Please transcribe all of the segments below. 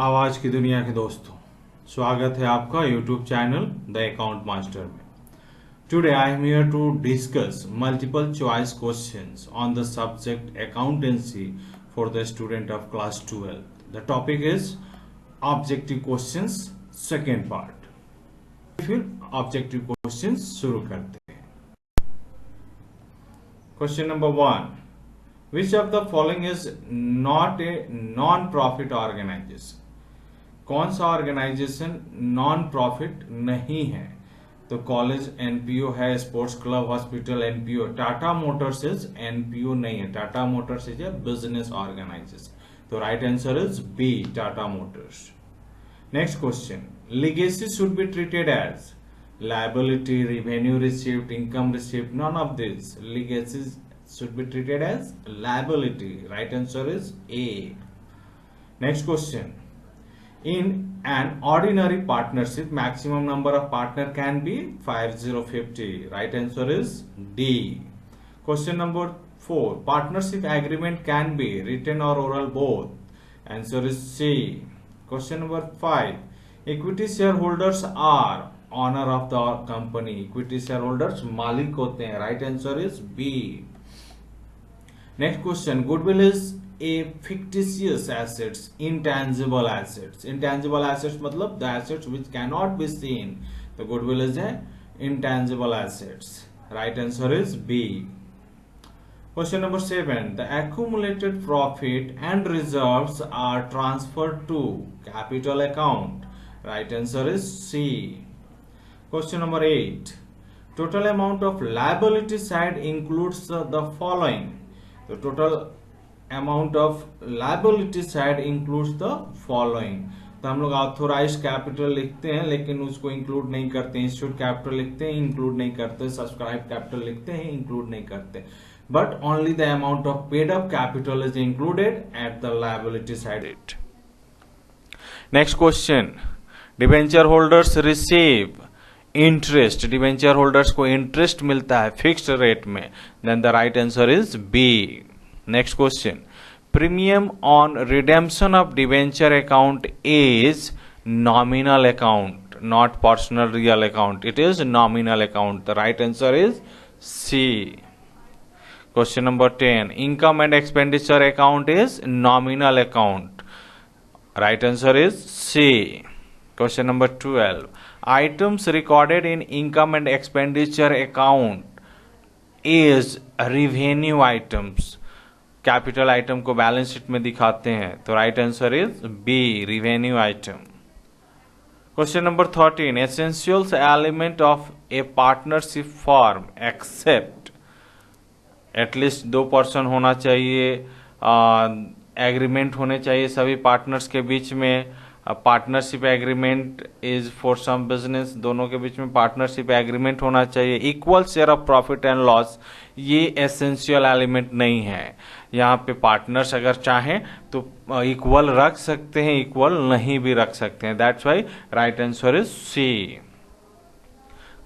आवाज की दुनिया के दोस्तों, स्वागत है आपका YouTube channel the account master में। Today I am here to discuss multiple choice questions on the subject accountancy for the student of class 12। The topic is objective questions, second part. फिर ऑब्जेक्टिव क्वेश्चंस शुरू करते हैं। Question number 1, which of the following is not a non profit organisation? कौन सा organisation non profit नहीं है? तो college NPO है, sports club, hospital NPO. Tata Motors is NPO नहीं है, Tata Motors is a business organisation. तो right answer is B, Tata Motors. Next question, legacy should be treated as liability, revenue received, income received, none of this. Legacy should be treated as liability. Right answer is A. Next question, in an ordinary partnership maximum number of partner can be 5050. Right answer is D. Question number 4, partnership agreement can be written or oral both. Answer is C. Question number 5, equity shareholders are owner of the company. Equity shareholders मालिक होते हैं. Right answer is B. Next question, goodwill is a fictitious assets, intangible assets. Intangible assets मतलब the assets which cannot be seen. The goodwill is a intangible assets. Right answer is B. Question number 7, the accumulated profit and reserves are transferred to capital account. Right answer is C. Question number 8, total amount of liability side includes the following. The total amount of liability side includes the following. तो हम लोग authorise capital लिखते हैं लेकिन उसको include नहीं करते, institute capital लिखते हैं इंक्लूड नहीं करते, सब्सक्राइब कैपिटल लिखते हैं इंक्लूड नहीं करते, but only the amount of paid up capital is included at the liability side. Next question, debenture holders receive interest. Debenture holders को इंटरेस्ट मिलता है फिक्स्ड रेट में, then the right answer is B. Next question, premium on redemption of debenture account is nominal account, not personal real account, it is nominal account. The right answer is C. Question number 10, income and expenditure account is nominal account. Right answer is C. Question number 12, items recorded in income and expenditure account is revenue items. Capital item को balance sheet में दिखाते हैं, तो right answer is B, revenue item. Question number 13, essentials element of a partnership form except. At least 2 person होना चाहिए, agreement होने चाहिए सभी पार्टनर्स के बीच में। Partnership agreement is for some business, दोनों के बीच में पार्टनरशिप एग्रीमेंट होना चाहिए। Equal share of profit and loss, ये एसेंशियल एलिमेंट नहीं है। यहाँ पे पार्टनर्स अगर चाहें तो इक्वल रख सकते हैं, इक्वल नहीं भी रख सकते हैं। That's why right answer is C.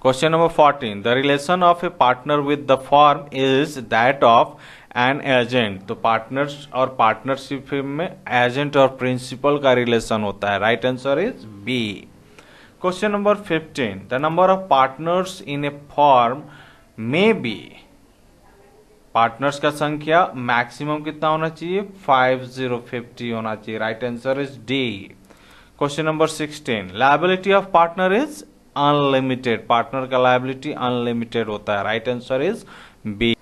Question number 14, the relation of a partner with the firm is that of an agent. तो पार्टनर्स और पार्टनरशिप में एजेंट और प्रिंसिपल का रिलेशन होता है। Right answer is B. Question number 15, the number of partners in a firm में B. पार्टनर्स का संख्या मैक्सिमम कितना होना चाहिए? 5050 होना चाहिए। Right answer is D. Question number 16, liability of partner is unlimited. Partner का लायबिलिटी अनलिमिटेड होता है। Right answer is B.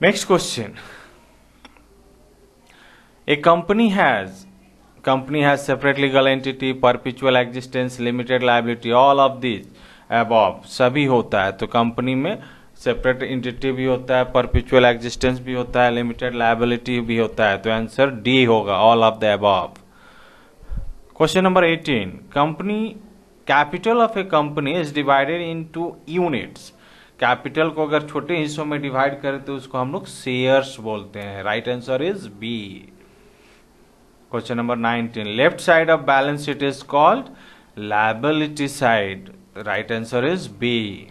Next question, a company has separate legal entity, perpetual existence, limited liability, all of these above सभी होता है। तो company में separate entity भी होता है, परपिचुअल एग्जिस्टेंस भी होता है, लिमिटेड लायबिलिटी भी होता है। तो आंसर डी होगा, all of the above. Question number 18, company capital of A company is divided into units. Capital को अगर छोटे हिस्सों में डिवाइड करें तो उसको हम लोग शेयर्स बोलते हैं। Right answer is B. Question number 19, left side of balance sheet is called liability side. Right answer is B.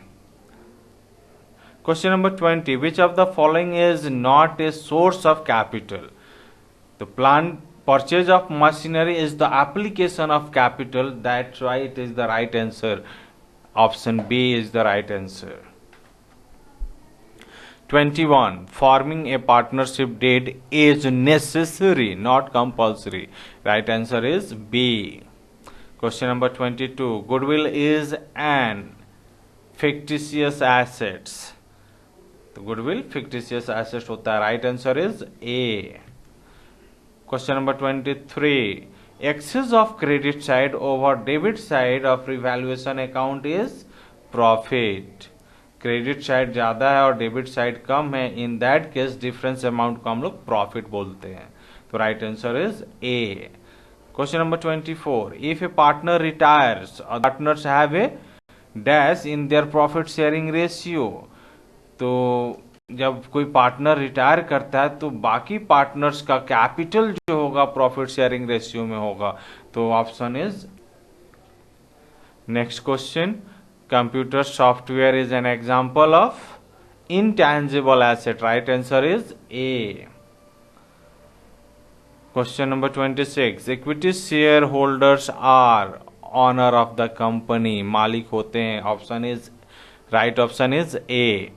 Question number 20, which of the following is not a source of capital. तो plant purchase of machinery is the application of capital. That's why it is the right answer. Option B is the right answer. 21. Forming a partnership deed is necessary, not compulsory. Right answer is B. Question number 22. Goodwill is an fictitious assets. तो goodwill fictitious assets होता है. Right answer is A. Question number 23. Excess of credit side over debit side of revaluation account is profit. Credit side ज्यादा है और debit side कम है. In that case difference amount को हम लोग प्रॉफिट बोलते हैं. तो right answer is A. Question number 24. If A partner retires, partners have a dash in their profit sharing ratio. तो जब कोई पार्टनर रिटायर करता है तो बाकी पार्टनर्स का कैपिटल जो होगा प्रॉफिट शेयरिंग रेशियो में होगा. तो option is next question. Computer software is an example of intangible asset. Right answer is A. Question number 26. Equity shareholders are owner of the company. मालिक होते हैं. Option is right. Option is A.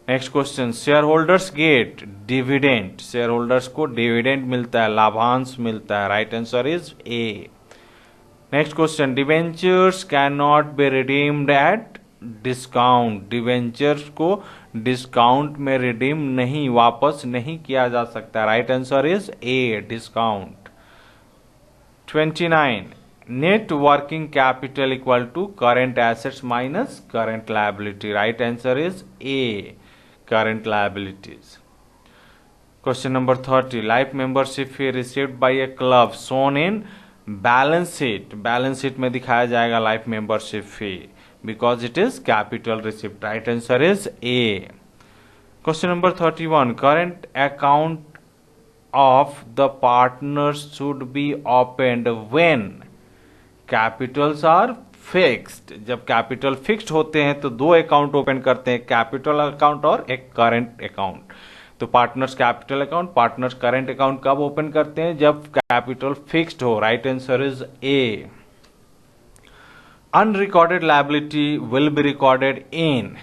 Next question. Shareholders get dividend. Shareholders को dividend मिलता है, लाभांश मिलता है. Right answer is A. Next question. Debentures can not be redeemed at discount. Debentures को डिस्काउंट में रिडीम नहीं, वापस नहीं किया जा सकता. Right answer is A, discount. 29. Net working capital equal to current assets minus current liability. Right answer is A, current liabilities. Question number 30. Life membership fee received by a club shown in balance sheet. Balance sheet में दिखाया जाएगा life membership fee because it is capital receipt. Right answer is A. Question number 31. Current account of the partners should be opened when capitals are fixed. जब capital fixed होते हैं तो दो account open करते हैं, कैपिटल अकाउंट और एक current account. तो partners capital account, partners current account कब ओपन करते हैं? जब कैपिटल फिक्स्ड हो. Right answer is A. Unrecorded liability will be recorded in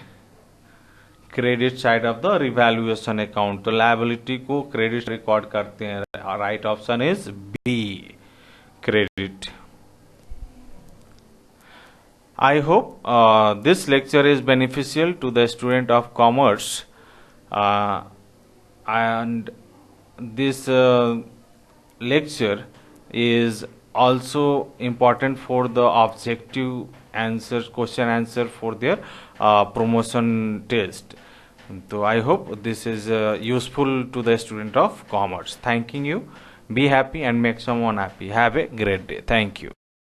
credit side of the revaluation account. तो लायबिलिटी को क्रेडिट रिकॉर्ड करते हैं. Right option is B, credit. I hope this lecture is beneficial to the student of commerce, and this lecture is also important for the objective answer, question answer for their promotion test. So I hope this is useful to the student of commerce. Thanking you. Be happy and make someone happy. Have a great day. Thank you.